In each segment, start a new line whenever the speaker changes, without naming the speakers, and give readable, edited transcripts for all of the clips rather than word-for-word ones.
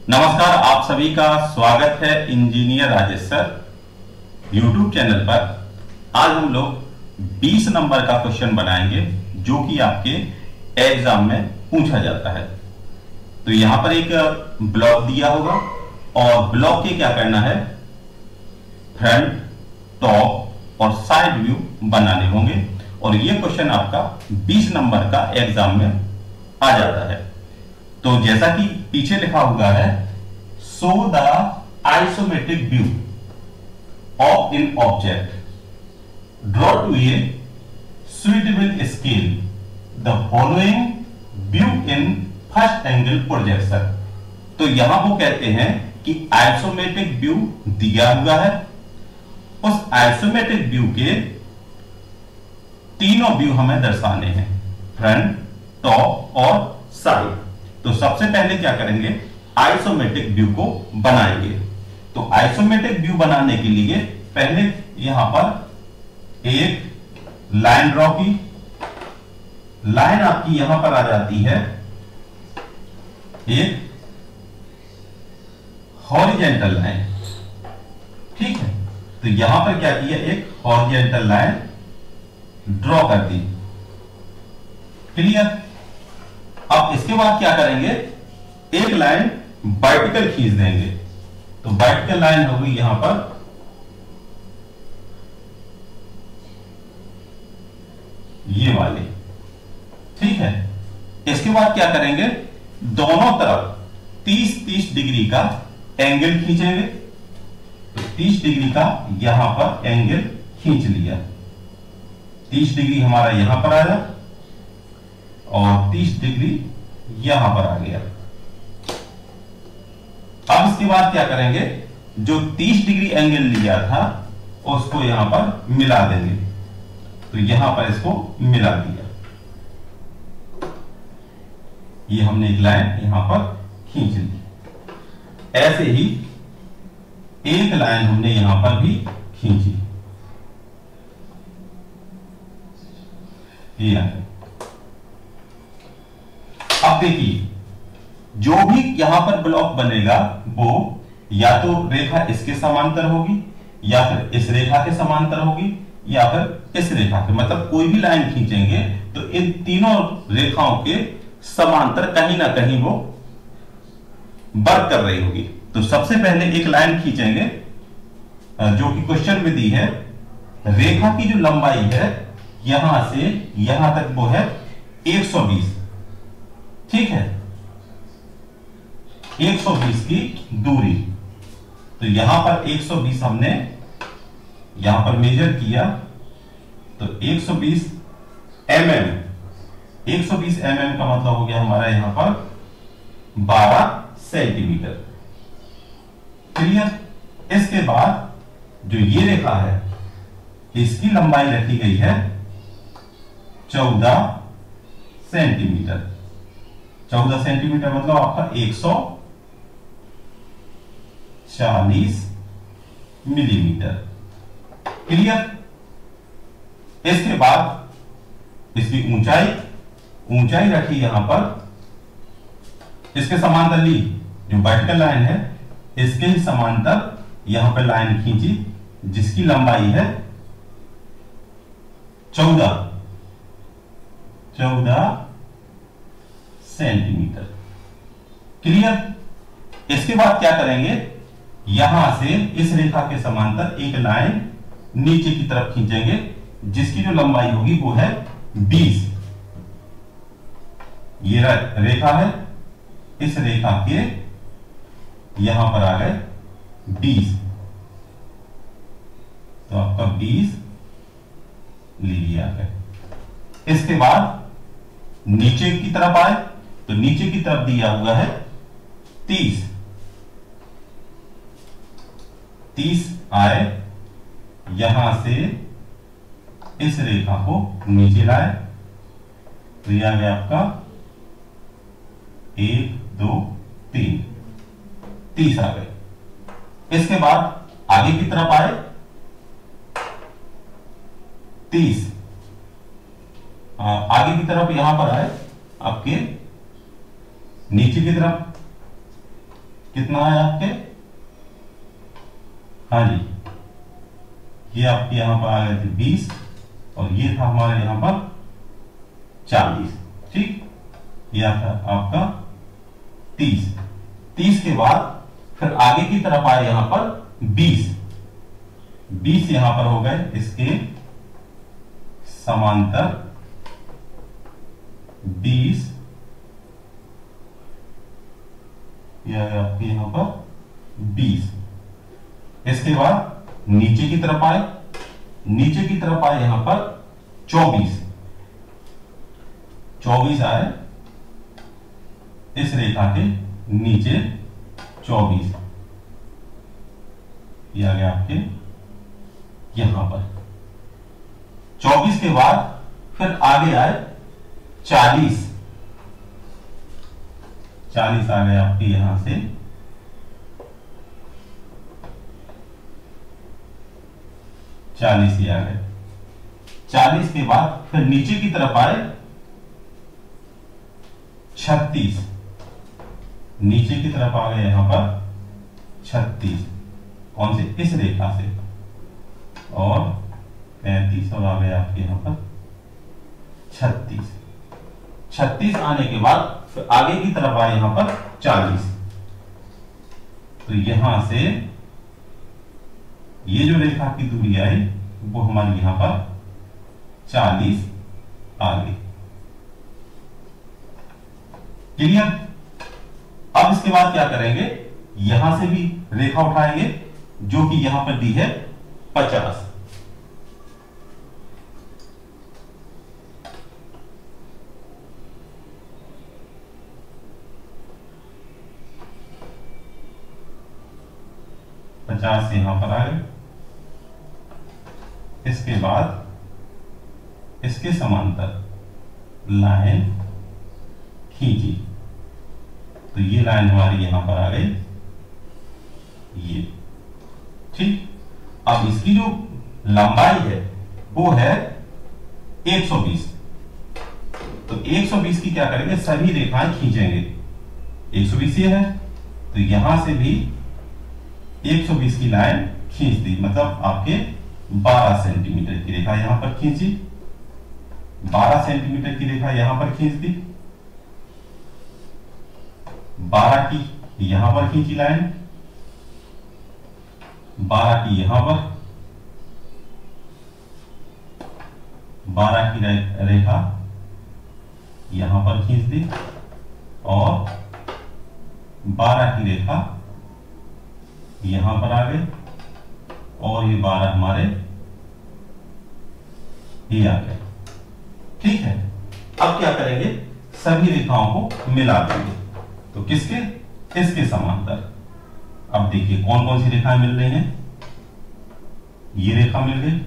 नमस्कार, आप सभी का स्वागत है engineer Rajesh sir YouTube channel पर। आज हम लोग 20 नंबर का क्वेश्चन बनाएंगे जो कि आपके एग्जाम में पूछा जाता है। तो यहां पर एक ब्लॉक दिया होगा और ब्लॉक के क्या करना है, फ्रंट, टॉप और साइड व्यू बनाने होंगे और ये क्वेश्चन आपका 20 नंबर का एग्जाम में आ जाता है। तो जैसा कि पीछे लिखा हुआ है, show the isometric view of in object, draw two A suitable scale the following view in first angle projection. तो यहां वो कहते हैं कि आइसोमेट्रिक व्यू दिया हुआ है, उस आइसोमेट्रिक व्यू के तीनों व्यू हमें दर्शाने हैं, फ्रंट, टॉप और साइड। तो सबसे पहले क्या करेंगे, आइसोमेट्रिक व्यू को बनाएंगे। तो आइसोमेट्रिक व्यू बनाने के लिए पहले यहां पर एक लाइन ड्रॉ की। लाइन आपकी यहां पर आ जाती है एक हॉरिजेंटल लाइन, ठीक है। तो यहां पर क्या किया, एक हॉरिजेंटल लाइन ड्रॉ कर दी, क्लियर। अब इसके बाद क्या करेंगे, एक लाइन वर्टिकल खींच देंगे। तो वर्टिकल लाइन हो गई यहां पर ये वाली, ठीक है। इसके बाद क्या करेंगे, दोनों तरफ 30-30 डिग्री का एंगल खींचेंगे। तो 30 डिग्री का यहां पर एंगल खींच लिया, 30 डिग्री हमारा यहां पर आया और 30 डिग्री यहां पर आ गया। अब इसके बाद क्या करेंगे, जो 30 डिग्री एंगल लिया था उसको यहां पर मिला देंगे। तो यहां पर इसको मिला दिया, ये हमने एक लाइन यहां पर खींच ली। ऐसे ही एक लाइन हमने यहां पर भी खींची, ये अब देखिए, जो भी यहां पर ब्लॉक बनेगा वो या तो रेखा इसके समांतर होगी, या फिर इस रेखा के समांतर होगी, या फिर इस रेखा के, मतलब कोई भी लाइन खींचेंगे तो इन तीनों रेखाओं के समांतर कहीं ना कहीं वो वर्क कर रही होगी। तो सबसे पहले एक लाइन खींचेंगे जो कि क्वेश्चन में दी है। रेखा की जो लंबाई है यहां से यहां तक वो है 120, ठीक है, 120 की दूरी। तो यहां पर 120 हमने यहां पर मेजर किया, तो 120 mm, 120 mm का मतलब हो गया हमारा यहां पर 12 सेंटीमीटर, क्लियर। इसके बाद जो ये रेखा है इसकी लंबाई रखी गई है 14 सेंटीमीटर। 14 सेंटीमीटर मतलब आपका 140 मिलीमीटर, क्लियर। इसके बाद इसकी ऊंचाई रखी यहां पर, इसके समांतर ली, जो वर्टिकल लाइन है इसके ही समांतर यहां पर लाइन खींची जिसकी लंबाई है 14 सेंटीमीटर, क्लियर। इसके बाद क्या करेंगे, यहां से इस रेखा के समांतर एक लाइन नीचे की तरफ खींचेंगे जिसकी जो लंबाई होगी वो है 20। ये रेखा है, इस रेखा के यहां पर आ गए 20, तो आपका 20 लीजिए आ गए। इसके बाद नीचे की तरफ आए तो नीचे की तरफ दिया हुआ है 30 आए, यहां से इस रेखा को नीचे लाए तो यह आ गया आपका 1 2 3, 30 आ गए। इसके बाद आगे की तरफ आए 30, आगे की तरफ यहां पर आए आपके नीचे की तरफ कितना है आपके, हाँ जी, ये आपके यहां पर आ गए थे 20 और ये था हमारे यहां पर 40। ठीक, ये था आपका 30। 30 के बाद फिर आगे की तरफ आए यहां पर 20। 20 यहां पर हो गए इसके समांतर 20, यह आपके यहां पर 20। इसके बाद नीचे की तरफ आए, नीचे की तरफ आए यहां पर 24। 24 आए इस रेखा के नीचे 24, ये आ गया आपके यहां पर 24 के बाद फिर आगे आए 40। 40 आ गए आपके यहां से 40 ही आ गए। 40 के बाद फिर नीचे की तरफ आए 36, नीचे की तरफ आ गए यहां पर 36, कौन से, इस रेखा से, और 35 और आ गए आपके यहां पर 36। 36 आने के बाद फिर आगे की तरफ आए यहां पर 40। तो यहां से ये जो रेखा की दूरी आई वो हमारी यहां पर 40 आ गई। क्लियर। अब इसके बाद क्या करेंगे, यहां से भी रेखा उठाएंगे जो कि यहां पर दी है 50। से यहां पर आ गए। इसके बाद इसके समांतर लाइन खींची, तो ये लाइन हमारी यहां पर आ गई, ये। ठीक, अब इसकी जो लंबाई है वो है 120। तो 120 की क्या करेंगे, सभी रेखाएं खींचेंगे। 120 ये है, तो यहां से भी 120 की लाइन खींच दी, मतलब आपके 12 सेंटीमीटर की रेखा यहां पर खींची, 12 सेंटीमीटर की रेखा यहां पर खींच दी, 12 की यहां पर खींची लाइन, 12 की यहां पर, 12 की रेखा यहां पर खींच दी, और 12 की रेखा यहां पर आ गए, और ये 12 हमारे ये आ गए। ठीक है, अब क्या करेंगे, सभी रेखाओं को मिला देंगे। तो किसके, इसके समांतर। अब देखिए कौन कौन सी रेखाएं मिल रही हैं, ये रेखा मिल गई,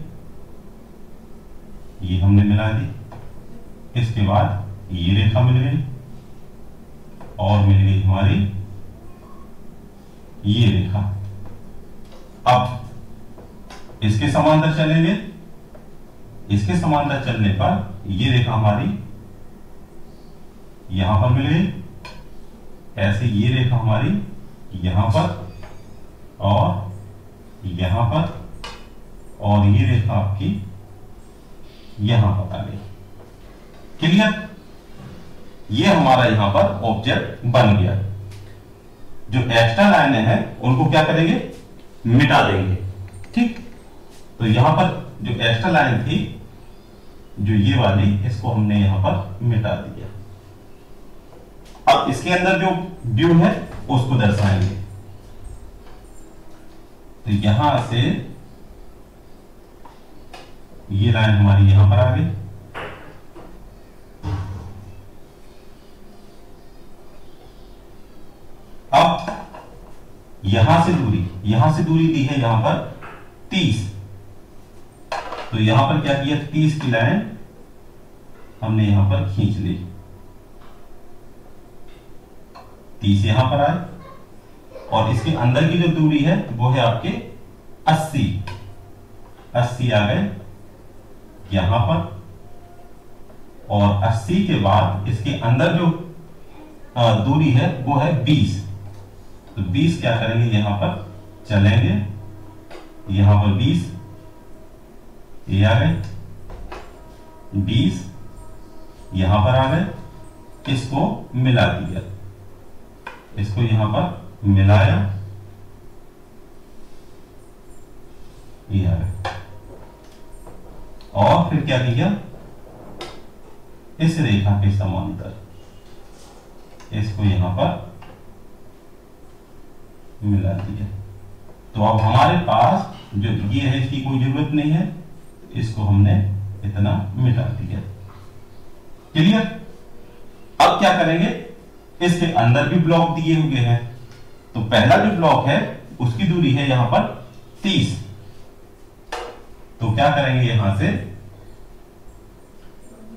ये हमने मिला दी। इसके बाद ये रेखा मिल गई, और मिल गई हमारी ये रेखा। अब इसके समांतर चलेंगे, इसके समांतर चलने पर ये रेखा हमारी यहां पर मिल गई, ऐसे ये रेखा हमारी यहां पर, और यहां पर, और ये रेखा आपकी यहां पर आ गई। क्लियर। ये हमारा यहां पर ऑब्जेक्ट बन गया। जो एक्स्ट्रा लाइनें हैं उनको क्या करेंगे, मिटा देंगे। ठीक, तो यहां पर जो एक्स्ट्रा लाइन थी, जो ये वाली, इसको हमने यहां पर मिटा दिया। अब इसके अंदर जो व्यू है उसको दर्शाएंगे। तो यहां से ये लाइन हमारी यहां पर आ गई, अब यहां से दूरी दी है यहां पर 30। तो यहां पर क्या किया, 30 की लाइन हमने यहां पर खींच ली, 30 यहां पर आए, और इसके अंदर की जो दूरी है वो है आपके 80। 80 आ गए यहां पर, और 80 के बाद इसके अंदर जो दूरी है वो है 20। तो 20 क्या करेंगे, यहां पर चलेंगे, यहां पर 20 ये आ गए, 20 यहां पर आ गए, इसको मिला दिया, इसको यहां पर मिलाया, ये आ गया। और फिर क्या किया, इस रेखा के समांतर इसको यहां पर मिला दिया। तो अब हमारे पास जो ये है इसकी कोई जरूरत नहीं है, इसको हमने इतना मिटा दिया। क्लियर। अब क्या करेंगे, इसके अंदर भी ब्लॉक दिए हुए हैं, तो पहला जो ब्लॉक है उसकी दूरी है यहां पर 30। तो क्या करेंगे,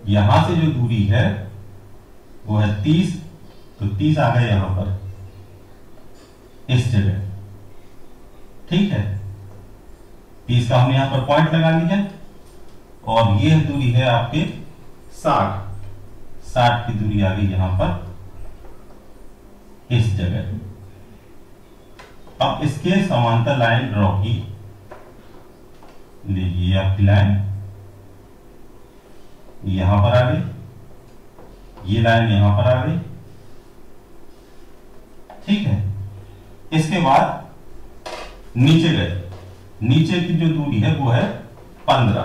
यहां से जो दूरी है वो है 30, तो 30 आ गए यहां पर इस जगह, ठीक है। 30 का हमने यहां पर पॉइंट लगा लिया, और ये दूरी है आपके 60 की दूरी आ गई यहां पर इस जगह। अब इसके समांतर लाइन ड्रॉ की, लीजिए आपकी लाइन यहां पर आ गई, ये लाइन यहां पर आ गई, ठीक है। इसके बाद नीचे गए, नीचे की जो दूरी है वो है 15,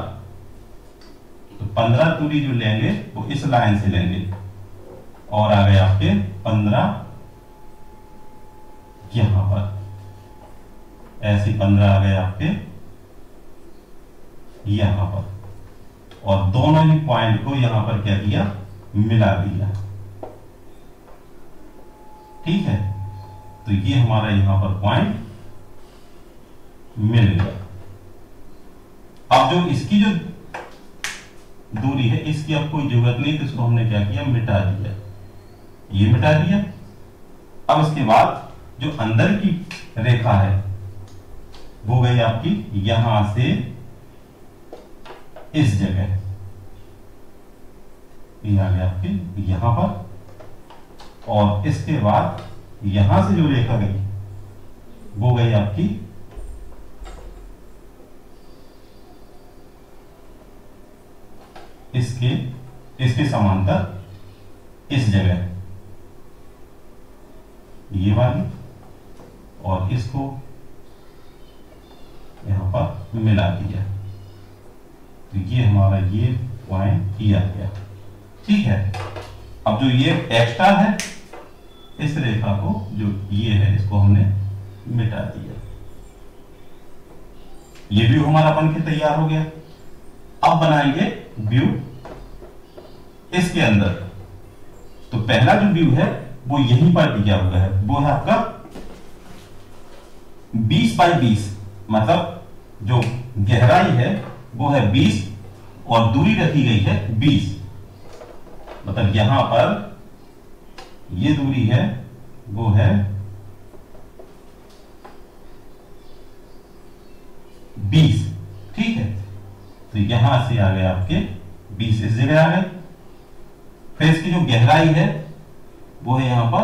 तो 15 दूरी जो लेंगे वो इस लाइन से लेंगे, और आ गए आपके 15 यहां पर, ऐसे 15 आ गए आपके यहां पर, और दोनों ही पॉइंट को यहां पर क्या किया, मिला दिया, ठीक है। तो ये हमारा यहां पर पॉइंट मिल गया। अब जो इसकी जो दूरी है इसकी अब कोई जरूरत नहीं, तो इसको हमने क्या किया, मिटा दिया, ये मिटा दिया। अब इसके बाद जो अंदर की रेखा है वो गई आपकी यहां से इस जगह, ये आ गया आपके यहां पर, और इसके बाद यहां से जो रेखा गई वो गई आपकी इसके समांतर इस जगह, ये वाली, और इसको यहां पर मिला दिया, तो ये हमारा ये पॉइंट किया गया, ठीक है। अब जो ये एक्स्ट्रा है इस रेखा को, जो ये है इसको हमने मिटा दिया, ये व्यू हमारा बन के तैयार हो गया। अब बनाएंगे व्यू इसके अंदर। तो पहला जो व्यू है वो यहीं पर दिया हुआ है, वो है आपका 20 बाई 20, मतलब जो गहराई है वो है 20 और दूरी रखी गई है 20, मतलब यहां पर ये दूरी है वो है 20, ठीक है। तो यहां से आ गए आपके 20 इस जगह आ गए, फिर इसकी जो गहराई है वो है यहां पर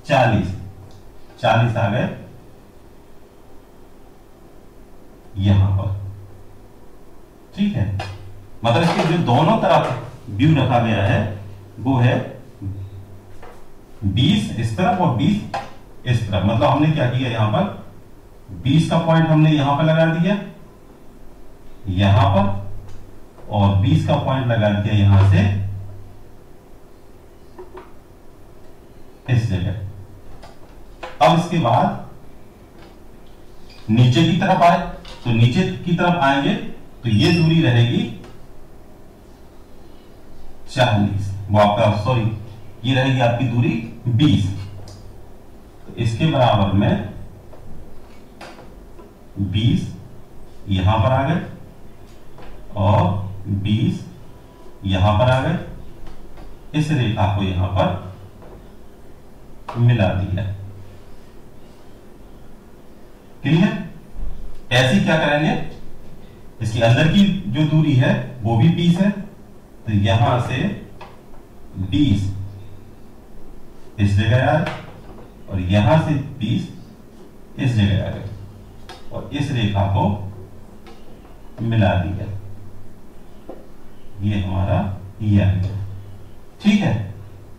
40 आ गए यहां पर, ठीक है। मतलब इसके जो दोनों तरफ व्यू रखा गया है वो है 20 इस तरफ और 20 इस तरफ। मतलब हमने क्या किया, यहां पर 20 का पॉइंट हमने यहां पर लगा दिया, यहां पर, और 20 का पॉइंट लगा दिया यहां से इस जगह। अब इसके बाद नीचे की तरफ आए, तो नीचे की तरफ आएंगे तो ये दूरी रहेगी 40, वो आपका सॉरी ये रहेगी आपकी दूरी 20, तो इसके बराबर में 20 यहां पर आ गए और 20 यहां पर आ गए, इस रेखा को यहां पर मिला दिया। क्लियर। ऐसे क्या करेंगे, इसके अंदर की जो दूरी है वो भी 20 है, तो यहां से 20 इस जगह आए और यहां से 20 इस जगह आ गए और इस रेखा को मिला दिया, ये हमारा ये आ गया। ठीक है,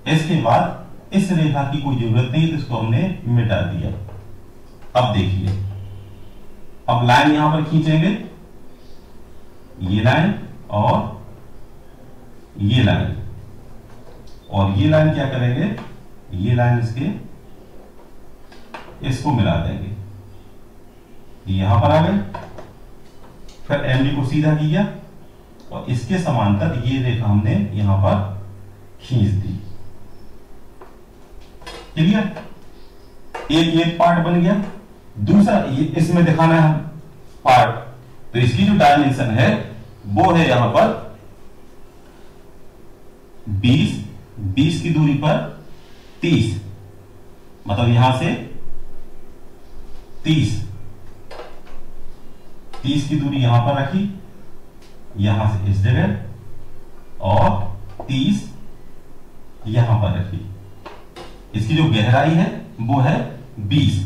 इसके बाद इस रेखा की कोई जरूरत नहीं तो इसको हमने मिटा दिया। अब देखिए, अब लाइन यहां पर खींचेंगे, ये लाइन और ये लाइन, और ये लाइन क्या करेंगे, ये लाइन इसको मिला देंगे, यहां पर आ गए। फिर एमडी को सीधा किया और इसके समांतर ये रेखा हमने यहां पर खींच दी। क्लियर, एक पार्ट बन गया। दूसरा इसमें दिखाना है पार्ट, तो इसकी जो डायमेंशन है वो है यहां पर 20 की दूरी पर 30, मतलब यहां से 30 की दूरी यहां पर रखी, यहां से इस जगह, और 30 यहां पर रखी। इसकी जो गहराई है वो है 20,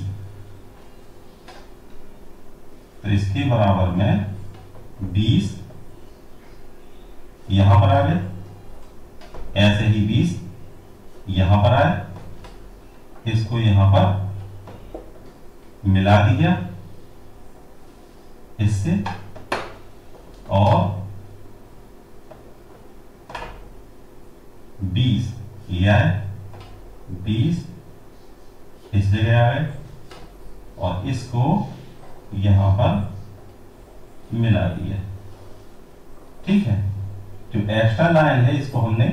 तो इसके बराबर में 20 यहां पर आ गए, ऐसे ही 20 यहां पर आए, इसको यहां पर मिला दिया इससे, और 20 ये आए, 20 इस जगह आ गए और इसको यहां पर मिला दिया। ठीक है, जो एक्स्ट्रा लाइन है इसको हमने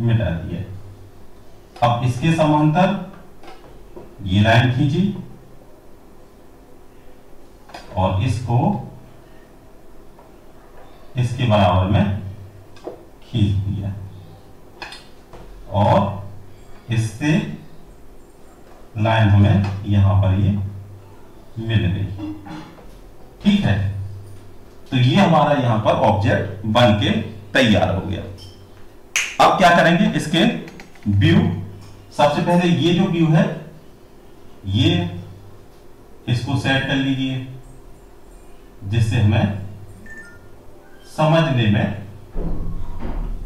मिटा दिया। अब इसके समांतर ये लाइन खींची और इसको इसके बराबर में खींच दिया, और इससे लाइन हमें यहां पर ये मिल गई। ठीक है, तो ये हमारा यहां पर ऑब्जेक्ट बन के तैयार हो गया। अब क्या करेंगे, इसके व्यू, सबसे पहले ये जो व्यू है ये इसको सेट कर लीजिए, जिससे हमें समझने में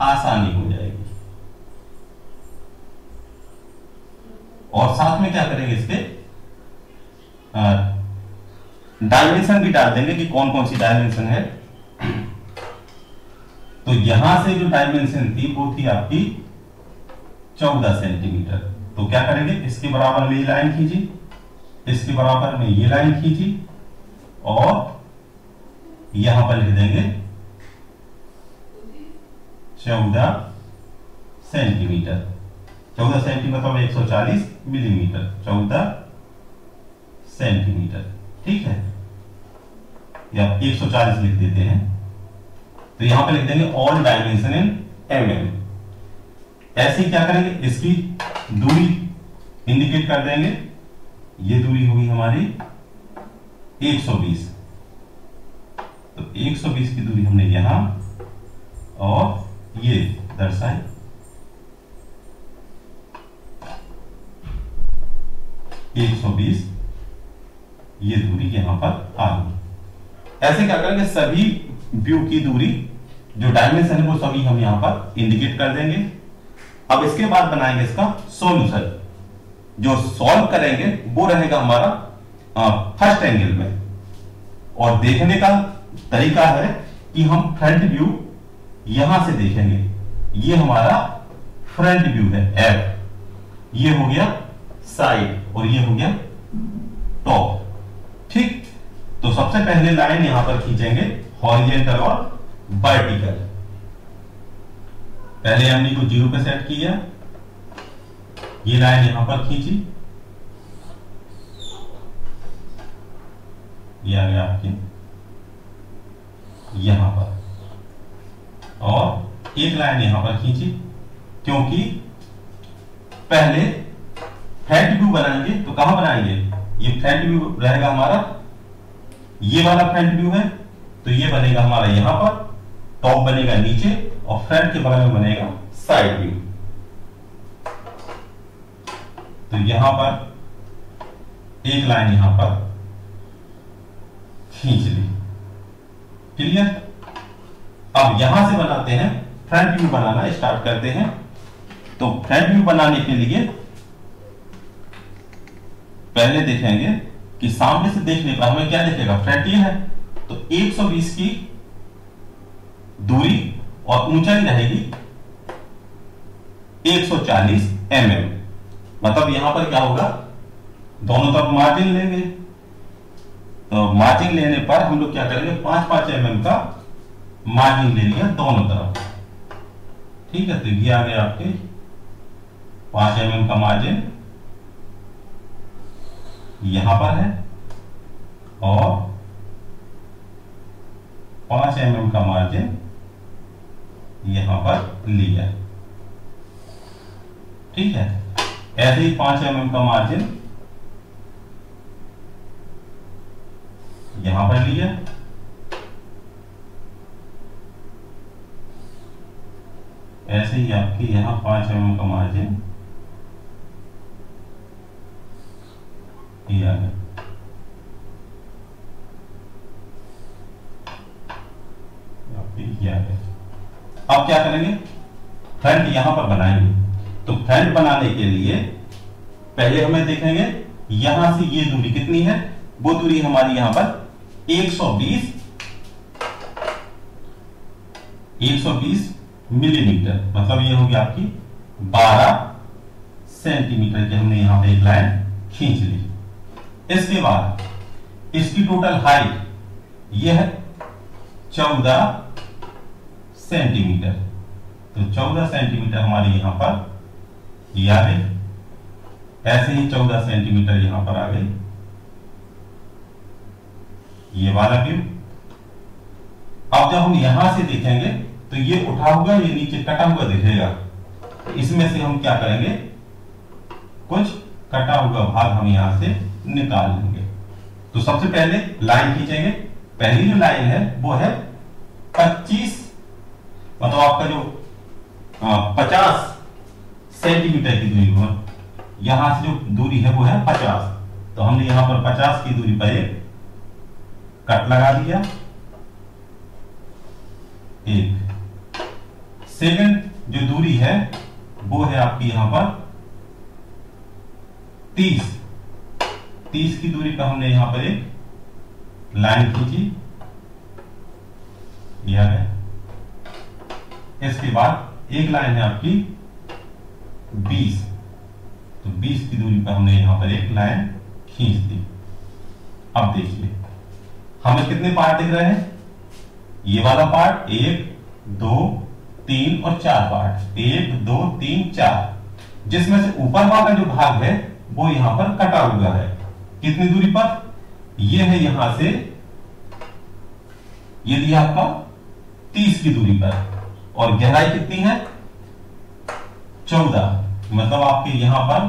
आसानी हो जाएगी। और साथ में क्या करेंगे, इसके डायमेंशन भी डाल देंगे कि कौन कौन सी डायमेंशन है। तो यहां से जो डायमेंशन थी वो थी आपकी 14 सेंटीमीटर। तो क्या करेंगे, इसके बराबर में ये लाइन खींची, इसके बराबर में ये लाइन खींची, और यहां पर लिख देंगे 14 सेंटीमीटर। 14 सेंटीमीटर मतलब 140 मिलीमीटर, 14 सेंटीमीटर। ठीक है, या 140 लिख देते हैं। तो यहां पे लिख देंगे ऑल डायमेंशन इन mm। ऐसे ही क्या करेंगे, इसकी दूरी इंडिकेट कर देंगे, ये दूरी होगी हमारी 120। तो 120 की दूरी हमने यहां और ये दर्शाई, ये दूरी यहां पर आ गई। ऐसे क्या करेंगे, सभी व्यू की दूरी जो डायमेंशन है वो सभी हम यहां पर इंडिकेट कर देंगे। अब इसके बाद बनाएंगे इसका सॉल्यूशन। जो सॉल्व करेंगे वो रहेगा हमारा फर्स्ट एंगल में, और देखने का तरीका है कि हम फ्रंट व्यू यहां से देखेंगे। ये हमारा फ्रंट व्यू है एफ, ये हो गया साइड और ये हो गया टॉप। ठीक, तो सबसे पहले लाइन यहां पर खींचेंगे हॉरिजॉन्टल और वर्टिकल। पहले हमने को 0 पे सेट किया, ये लाइन यहां पर खींची, ये आ गया आपके यहां पर, और एक लाइन यहां पर खींची, क्योंकि पहले फ्रंट व्यू बनाएंगे। तो कहां बनाएंगे, ये फ्रंट व्यू रहेगा हमारा, ये वाला फ्रंट व्यू है, तो ये बनेगा हमारा यहां पर, टॉप बनेगा नीचे, और फ्रंट के बगल में बनेगा साइड व्यू। तो यहां पर एक लाइन यहां पर खींच ली। क्लियर? अब यहां से बनाते हैं, फ्रंट व्यू बनाना स्टार्ट करते हैं। तो फ्रंट व्यू बनाने के लिए पहले देखेंगे कि सामने से देखने पर हमें क्या दिखेगा, फ्रंट ये है तो 120 की दूरी और ऊंचाई रहेगी 140 mm। मतलब यहां पर क्या होगा, दोनों तरफ मार्जिन लेंगे। तो मार्जिन लेने पर हम लोग क्या करेंगे, 5-5 mm का मार्जिन ले लिया दोनों तरफ। ठीक है, तो ये आ गया आपके 5 mm का मार्जिन यहां पर है और 5 mm का मार्जिन यहां पर लिया। ठीक है, ऐसे ही 5 mm का मार्जिन यहां पर लिया। ऐसे ही आपके यहां 5 mm का मार्जिन दिया है। अब क्या करेंगे, फ्रंट यहां पर बनाएंगे। तो फ्रंट बनाने के लिए पहले हमें देखेंगे यहां से ये दूरी कितनी है। वो दूरी हमारी यहां पर 120 मिलीमीटर, मतलब ये होगी आपकी 12 सेंटीमीटर की हमने यहां पे एक लाइन खींच ली। इसके बाद इसकी टोटल हाइट यह है 14 सेंटीमीटर। तो 14 सेंटीमीटर हमारी यहां पर ये आ गई। ऐसे ही 14 सेंटीमीटर यहां पर आ गई ये वाला व्यू। अब जब हम यहां से देखेंगे तो ये उठा हुआ, ये नीचे कटा हुआ दिखेगा। तो इसमें से हम क्या करेंगे, कुछ कटा हुआ भाग हम यहां से निकाल लेंगे। तो सबसे पहले लाइन खींचेंगे। पहली जो लाइन है वो है 25, मतलब आपका जो 50 सेंटीमीटर की दूरी पर, यहां से जो दूरी है वो है 50। तो हमने यहां पर 50 की दूरी पर एक कट लगा दिया। एक सेकंड जो दूरी है वो है आपकी यहां पर 30 की दूरी पर हमने यहां पर एक लाइन खींची। यह है। इसके बाद एक लाइन है आपकी 20, तो 20 की दूरी पर हमने यहां पर एक लाइन खींच दी। अब देखिए हमें कितने पार्ट दिख रहे हैं, ये वाला पार्ट 1 2 3 और 4 पार्ट, 1 2 3 4, जिसमें से ऊपर वाला जो भाग है वो यहां पर कटा हुआ है। कितनी दूरी पर, ये है यहां से, ये दिया आपका 30 की दूरी पर, और गहराई कितनी है 14, मतलब आपके यहां पर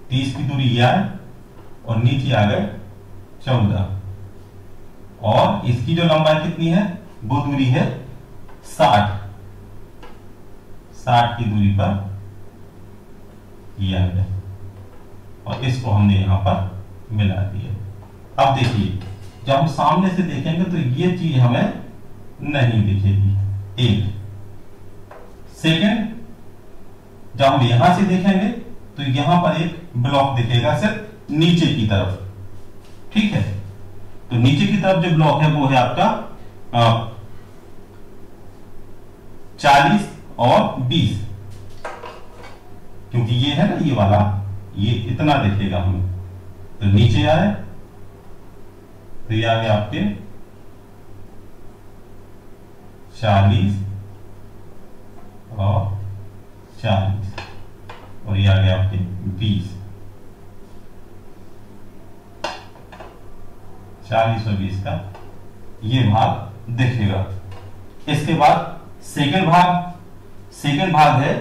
30 की दूरी यह है और नीचे आ गए 14, और इसकी जो लंबाई कितनी है वो दूरी है 60 की दूरी पर यह आ गया, और इसको हमने यहां पर मिला दिया। अब देखिए जब हम सामने से देखेंगे तो ये चीज हमें नहीं दिखेगी। एक सेकंड, जब हम यहां से देखेंगे तो यहां पर एक ब्लॉक दिखेगा सिर्फ नीचे की तरफ। ठीक है, तो नीचे की तरफ जो ब्लॉक है वो है आपका 40 और 20, क्योंकि ये है ना ये वाला, ये इतना दिखेगा हमें। तो नीचे आए तो ये आ गया आपके 40 और 40, और ये आ गया आपके 20। 40 और 20 का ये भाग दिखेगा। इसके बाद सेकंड भाग है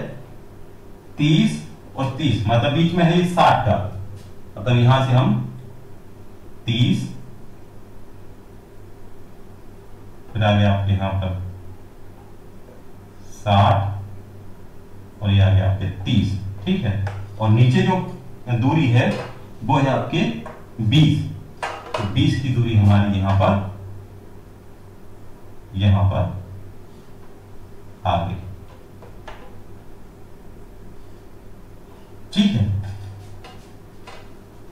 30 और 30, मतलब बीच में है 60 का, मतलब यहां से हम 30, फिर आ गया आपके यहां पर 60, और ये आ गया आपके 30। ठीक है, और नीचे जो दूरी है वो है आपके 20, तो 20 की दूरी हमारी यहां पर आ गई। ठीक है,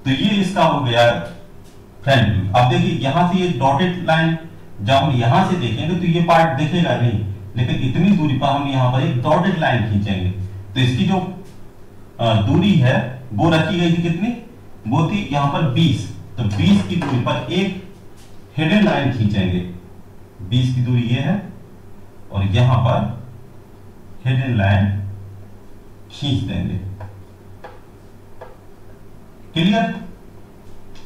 तो ये इसका हो गया फ्रंट व्यू। अब देखिए यहां से ये डॉटेड लाइन जब हम यहां से देखेंगे तो ये पार्ट दिखेगा नहीं, लेकिन इतनी दूरी पर हम यहां पर एक डॉटेड लाइन खींचेंगे तो इसकी जो दूरी है वो रखी गई थी कितनी, वो थी यहां पर 20। तो 20 की दूरी पर एक हिडन लाइन खींचेंगे, 20 की दूरी ये है और यहां पर हिडन लाइन खींच देंगे। क्लियर?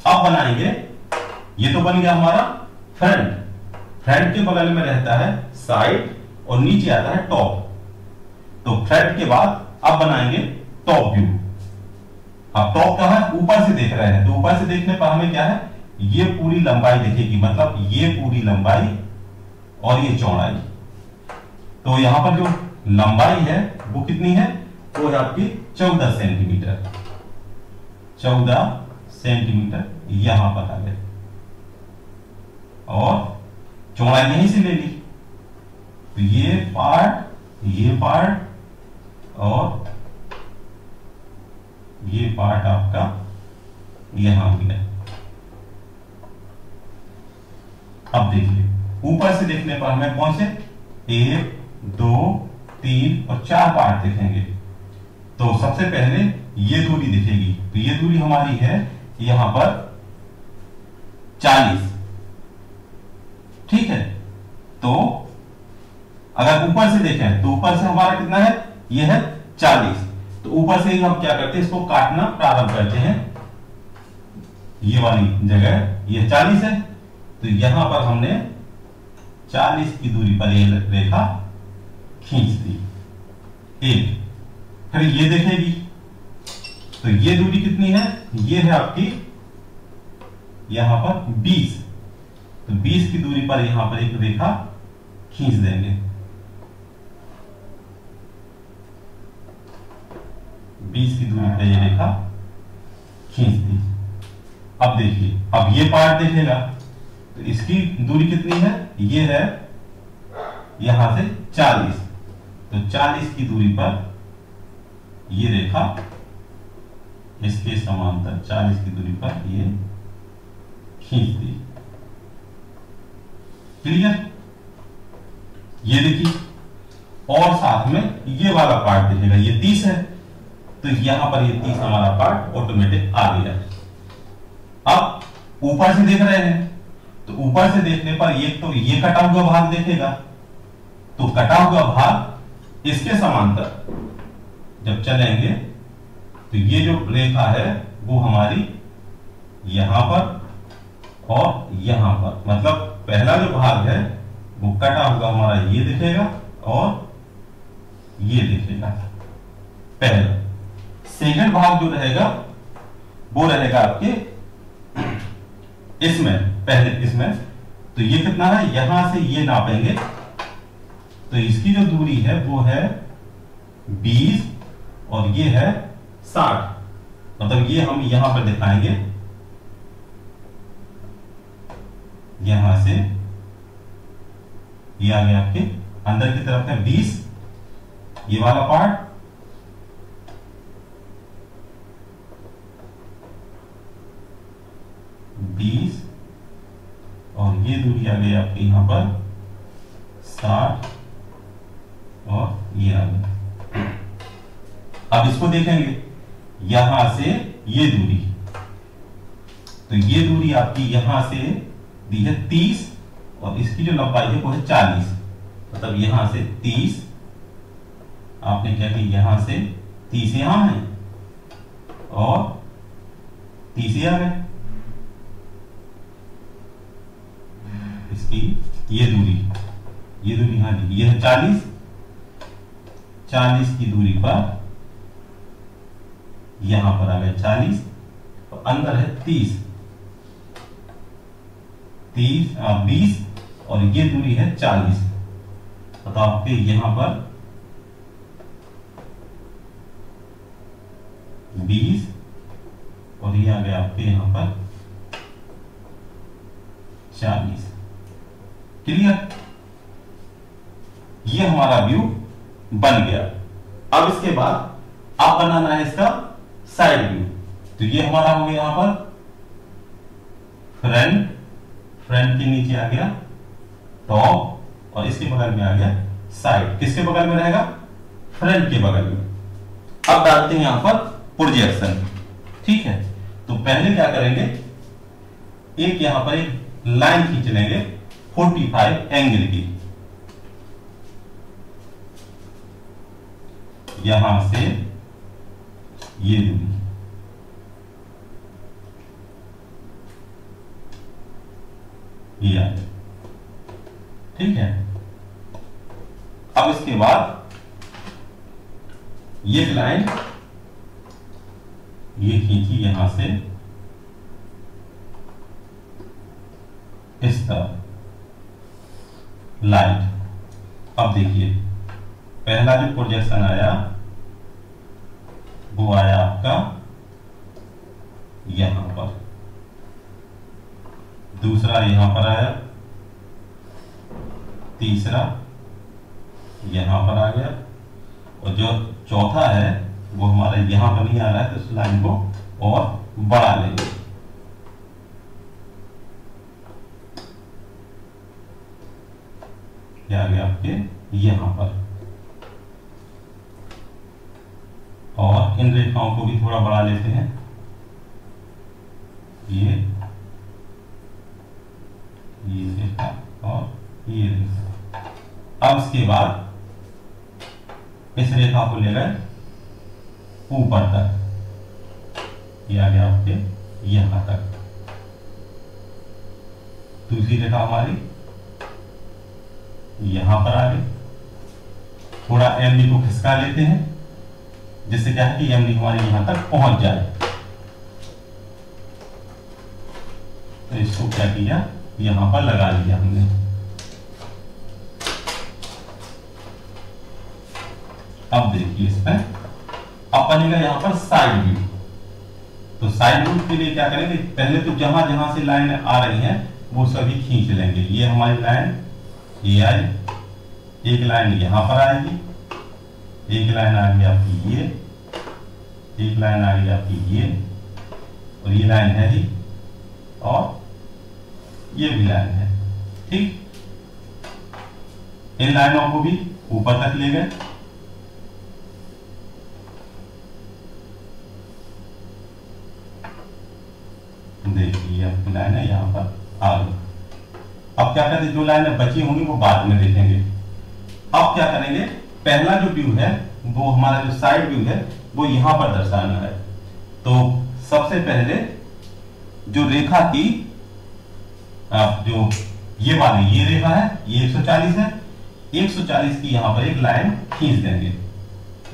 अब बनाएंगे, ये तो बन गया हमारा फ्रंट। फ्रंट के बगल में रहता है साइड और नीचे आता है टॉप। तो फ्रंट के बाद अब बनाएंगे टॉप व्यू। अब टॉप कहां है, ऊपर से देख रहे हैं, तो ऊपर से देखने पर हमें क्या है, ये पूरी लंबाई दिखेगी, मतलब ये पूरी लंबाई और ये चौड़ाई। तो यहां पर जो लंबाई है वो कितनी है, वो है आपकी 14 सेंटीमीटर। 14 सेंटीमीटर यहां पर आ गए और चौड़ाई यहीं से ले ली, तो ये पार्ट और ये पार्ट आपका यहां भी है। अब देखिए ऊपर से देखने पर हमें कौन से 1 2 3 और 4 पार्ट दिखेंगे। तो सबसे पहले ये दूरी दिखेगी, तो ये दूरी हमारी है यहां पर 40। ठीक है, तो अगर ऊपर से देखें तो ऊपर से हमारा कितना है, ये है 40। तो ऊपर से ही हम क्या करते हैं, इसको काटना प्रारंभ करते हैं। ये वाली जगह ये 40 है, तो यहां पर हमने 40 की दूरी पर ये रेखा खींच दी एक। फिर ये देखेगी, तो ये दूरी कितनी है, ये है आपकी यहां पर 20। तो 20 की दूरी पर यहां पर एक रेखा खींच देंगे। 20 की दूरी पर ये रेखा खींच दी। अब देखिए, अब ये पार्ट देखेगा तो इसकी दूरी कितनी है, ये है यहां से 40। तो 40 की दूरी पर ये रेखा इसके समांतर 40 की दूरी पर ये खींच दी। क्लियर? ये देखिए, और साथ में ये वाला पार्ट दिखेगा, ये 30 है, तो यहां पर ये 30 हमारा पार्ट ऑटोमेटिक आ गया। अब ऊपर से देख रहे हैं, तो ऊपर से देखने पर ये तो ये कटा हुआ भाग देखेगा, तो कटा हुआ भाग इसके समांतर जब चलेंगे तो ये जो रेखा है वो हमारी यहां पर और यहां पर, मतलब पहला जो भाग है वो कटा हुआ हमारा ये दिखेगा और ये दिखेगा पहला। सेकंड भाग जो रहेगा वो रहेगा आपके इसमें, पहले इसमें, तो ये कितना है, यहां से ये नापेंगे तो इसकी जो दूरी है वो है 20 और ये है 60। मतलब ये हम यहां पर दिखाएंगे, यहां से ये आ गया आपके अंदर की तरफ है 20, ये वाला पार्ट, और ये दूरी आ गई आपके यहां पर 60 और ये आ गया। अब इसको देखेंगे यहां से ये दूरी, तो ये दूरी आपकी यहां से दी है 30 और इसकी जो लंबाई है वो है 40। मतलब यहां से 30, आपने क्या किया, यहां से 30 यहां है और 30 आ गए। इसकी ये दूरी हाँ जी, ये है 40 की दूरी पर यहां पर आ गए 40 और अंदर है 30, 20 और ये दूरी है 40। तो आपके यहां पर 20 और ये आ गया आपके यहां पर 40। क्लियर? ये हमारा व्यू बन गया। अब इसके बाद अब बनाना है इसका साइड व्यू। तो ये हमारा हो गया यहां पर फ्रंट, फ्रंट के नीचे आ गया टॉप और इसके बगल में आ गया साइड। किसके बगल में रहेगा? फ्रंट के बगल में। अब डालते हैं यहां पर प्रोजेक्शन। ठीक है, तो पहले क्या करेंगे, एक यहां पर एक लाइन खींच लेंगे 45 एंगल की। यहां से ये दूरी, ये आ गया। ठीक है, अब इसके बाद ये लाइन ये खींची यहां से इस तरह लाइट। अब देखिए पहला जो प्रोजेक्शन आया वो आया आपका यहां पर, दूसरा यहां पर आया, तीसरा यहां पर आ गया और जो चौथा है वो हमारा यहां पर नहीं आ रहा है, तो इस लाइन को और बढ़ा लेंगे। क्या आ गया आपके यहां पर, और इन रेखाओं को भी थोड़ा बढ़ा लेते हैं। ये रेखा और ये रेखा। अब इसके बाद इस रेखा को ले गए ऊपर तक, ये आ गया आपके यहां तक। दूसरी रेखा हमारी यहां पर आ गई। थोड़ा एमडी को खिसका लेते हैं जिससे क्या है कि एमडी हमारी यहां तक पहुंच जाए। तो इसको क्या किया, यहां पर लगा लिया हमने। अब देखिए इसमें अब बनेगा यहां पर साइड व्यू। तो साइड व्यू के लिए क्या करेंगे, पहले तो जहां जहां से लाइन आ रही हैं वो सभी खींच लेंगे। ये हमारी लाइन ये आई, एक लाइन यहां पर आएगी, एक लाइन आ गई आपकी ये, एक लाइन आ गई आपकी ये, और ये लाइन है ही, और ये भी लाइन है। ठीक, इन लाइनों को भी ऊपर तक ले गए। देखिए आपकी लाइन है यहां पर आ गई। अब क्या करते, जो लाइनें बची होंगी वो बाद में देखेंगे। अब क्या करेंगे, पहला जो व्यू है वो हमारा जो साइड व्यू है वो यहां पर दर्शाना है। तो सबसे पहले जो रेखा की जो ये वाली ये रेखा है, ये 140 है, 140 की यहां पर एक लाइन खींच देंगे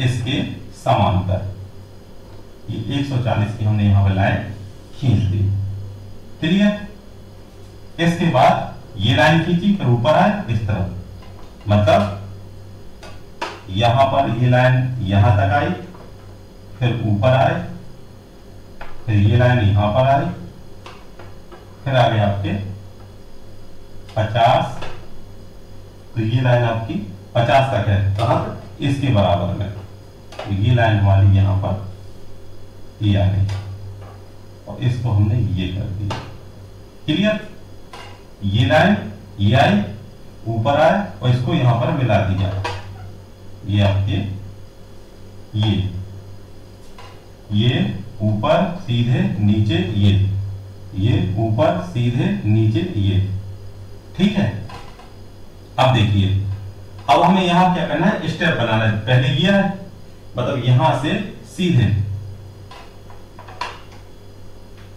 इसके समांतर। ये 140 की हमने यहां पर लाइन खींच दी। क्लियर? इसके बाद ये लाइन खींची, फिर ऊपर आए इस तरफ, मतलब यहां पर ये लाइन यहां तक आई, फिर ऊपर आए, फिर ये लाइन यहां पर आई, फिर आ गए आपके 50। तो ये लाइन आपकी 50 तक है, कहां तक, इसके बराबर में। तो ये लाइन हमारी यहां पर ये आ गई और इसको हमने ये कर दिया। क्लियर? ये लाइन ये आई, ऊपर आए और इसको यहां पर मिला दिया। ये आपके ये ऊपर सीधे नीचे, ये ऊपर सीधे नीचे ये। ठीक है, अब देखिए अब हमें यहां क्या करना है, स्टेप बनाना है। पहले ये है, मतलब यहां से सीधे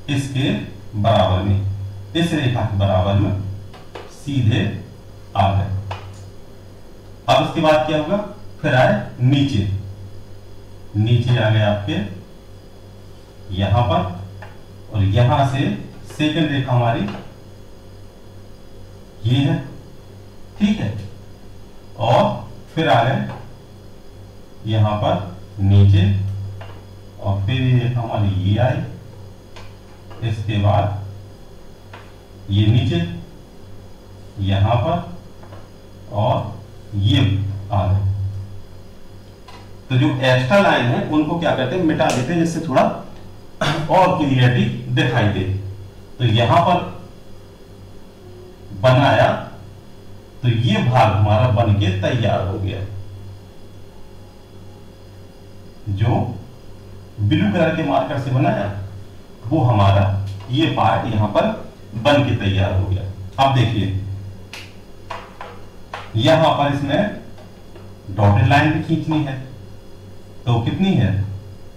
इसके बराबर में, इस रेखा के बराबर में सीधे आ गए। अब इसके बाद क्या होगा, फिर आए नीचे, नीचे आ गए आपके यहां पर, और यहां से सेकंड रेखा हमारी ये है। ठीक है, और फिर आ गए यहां पर नीचे, और फिर ये रेखा हमारी ये आई, इसके बाद ये नीचे, यहां पर और ये आ गए। तो जो एक्स्ट्रा लाइन है उनको क्या करते हैं, मिटा देते हैं, जिससे थोड़ा और क्लियरिटी दिखाई दे। तो यहां पर बनाया तो ये भाग हमारा बन के तैयार हो गया। जो ब्लू कलर के मार्कर से बनाया वो हमारा ये पार्ट यहां पर बन के तैयार हो गया। अब देखिए यहां पर इसमें डॉटेड लाइन भी खींचनी है, तो कितनी है,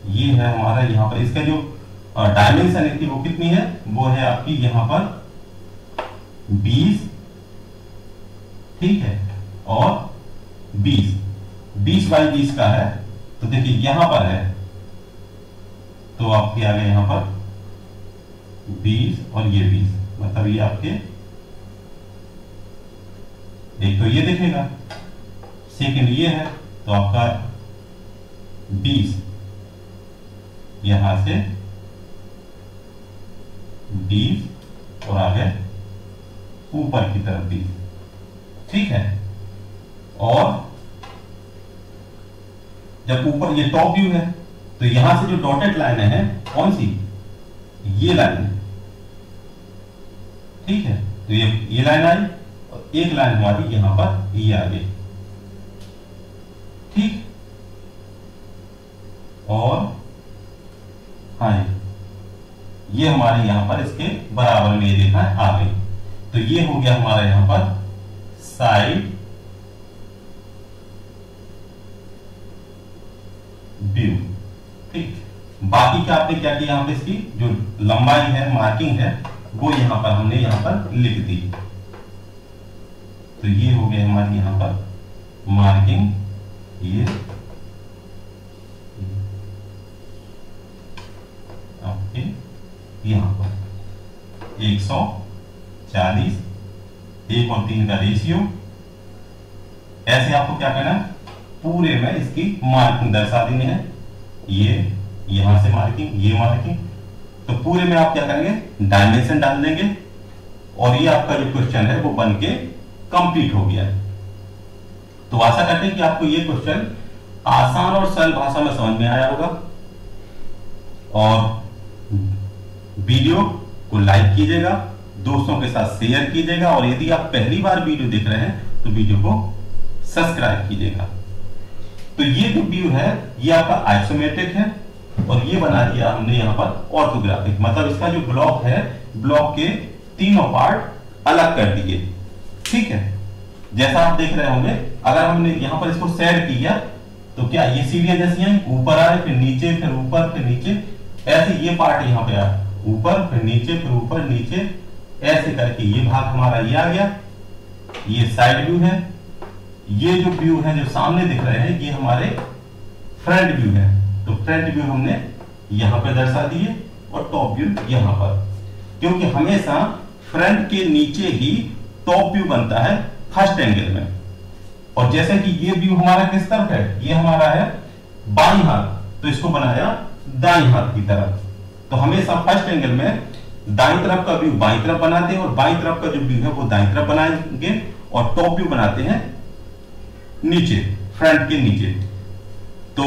ये है हमारा यहां पर, इसका जो डायमेंशन थी वो कितनी है, वो है आपकी यहां पर 20, ठीक है, और 20 बाई 20 का है। तो देखिए यहां पर है तो आपके आ गए यहां पर 20 और ये 20, मतलब ये आपके एक तो ये दिखेगा, सेकंड ये है, तो आपका 20 यहां से 20 और आगे ऊपर की तरफ 20, ठीक है। और जब ऊपर ये टॉप व्यू है तो यहां से जो डॉटेड लाइन है कौन सी, ये लाइन है, ठीक है। तो ये लाइन आई और एक लाइन हमारी यहां पर ये आ गई, ठीक। और हाँ ये हमारे यहां पर इसके बराबर में ये रेखा आ गई। तो ये हो गया हमारा यहां पर साइड व्यू, ठीक। बाकी का आपने क्या किया, यहां पे इसकी जो लंबाई है, मार्किंग है, वो यहां पर हमने यहां पर लिख दी। तो ये हो गया हमारी यहां पर मार्किंग, ये आपके यहां पर 140, 1 और 3 का रेशियो। ऐसे आपको क्या करना है, पूरे में इसकी मार्किंग दर्शा देनी है, ये यहां से मार्किंग, ये मार्किंग। तो पूरे में आप क्या करेंगे, डायमेंशन डाल देंगे और ये आपका जो क्वेश्चन है वो बन के कंप्लीट हो गया। तो आशा करते हैं कि आपको ये क्वेश्चन आसान और सरल भाषा में समझ में आया होगा। और वीडियो को लाइक कीजिएगा, दोस्तों के साथ शेयर कीजिएगा, और यदि आप पहली बार वीडियो देख रहे हैं तो वीडियो को सब्सक्राइब कीजिएगा। तो ये जो व्यू है ये आपका आइसोमेट्रिक है और ये बना दिया हमने यहाँ पर ऑर्थोग्राफिक, मतलब इसका जो ब्लॉक है, ब्लॉक के तीनों पार्ट अलग कर दिए, ठीक है। जैसा आप देख रहे होंगे, अगर हमने यहाँ पर इसको सेट किया तो क्या ये सीढ़ियां जैसी हैं, ऊपर आए फिर नीचे फिर ऊपर फिर नीचे, ऐसे ये पार्ट यहाँ पे आया, ऊपर फिर नीचे फिर ऊपर नीचे, ऐसे करके ये भाग हमारा ये आ गया। ये साइड व्यू है, ये जो व्यू है जो सामने दिख रहे हैं ये हमारे फ्रंट व्यू है। तो फ्रंट व्यू हमने यहां पे दर्शा दिए और टॉप व्यू यहां पर, क्योंकि हमेशा फ्रंट के नीचे ही टॉप व्यू बनता है फर्स्ट एंगल में। और जैसे कि ये व्यू हमारा किस तरफ है, ये हमारा है बाईं हाथ, तो इसको बनाया दाईं हाथ की तरफ। तो हमेशा फर्स्ट एंगल में दाईं तरफ का व्यू बाईं तरफ बनाते हैं और बाईं तरफ का जो व्यू है वो दाईं तरफ बनाएंगे, और टॉप व्यू बनाते हैं नीचे, फ्रंट के नीचे। तो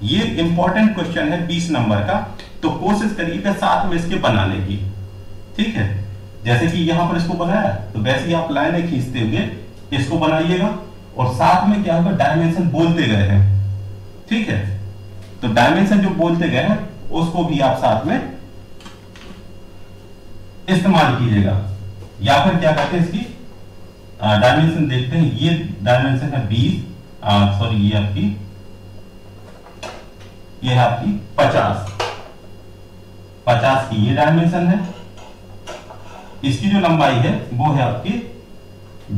ये इंपॉर्टेंट क्वेश्चन है 20 नंबर का, तो कोशिश करिएगा साथ में इसके बनाने की, ठीक है। जैसे कि यहां पर इसको बनाया तो वैसे ही आप लाइनें खींचते हुए इसको बनाइएगा, और साथ में क्या होगा, डायमेंशन बोलते गए हैं, ठीक है। तो डायमेंशन जो बोलते गए हैं उसको भी आप साथ में इस्तेमाल कीजिएगा। या फिर क्या कहते हैं, इसकी डायमेंशन देखते हैं, ये डायमेंशन है 20, सॉरी ये आपकी, ये है आपकी 50 की ये डायमेंशन है। इसकी जो लंबाई है वो है आपकी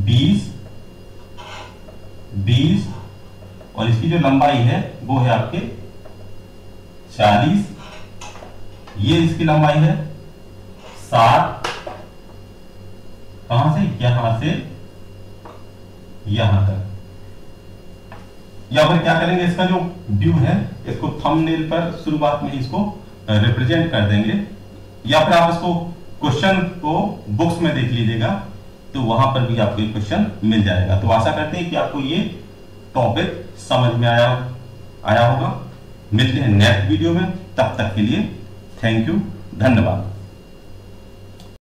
20, और इसकी जो लंबाई है वो है आपके 40, ये इसकी लंबाई है 60, कहां से, यहां से यहां तक। या फिर क्या करेंगे, इसका जो व्यू है इसको थंबनेल पर शुरुआत में इसको रिप्रेजेंट कर देंगे, या फिर आप इसको क्वेश्चन को बुक्स में देख लीजिएगा, तो वहां पर भी आपको क्वेश्चन मिल जाएगा। तो आशा करते हैं कि आपको ये टॉपिक समझ में आया होगा। मिलते हैं नेक्स्ट वीडियो में, तब तक के लिए थैंक यू, धन्यवाद।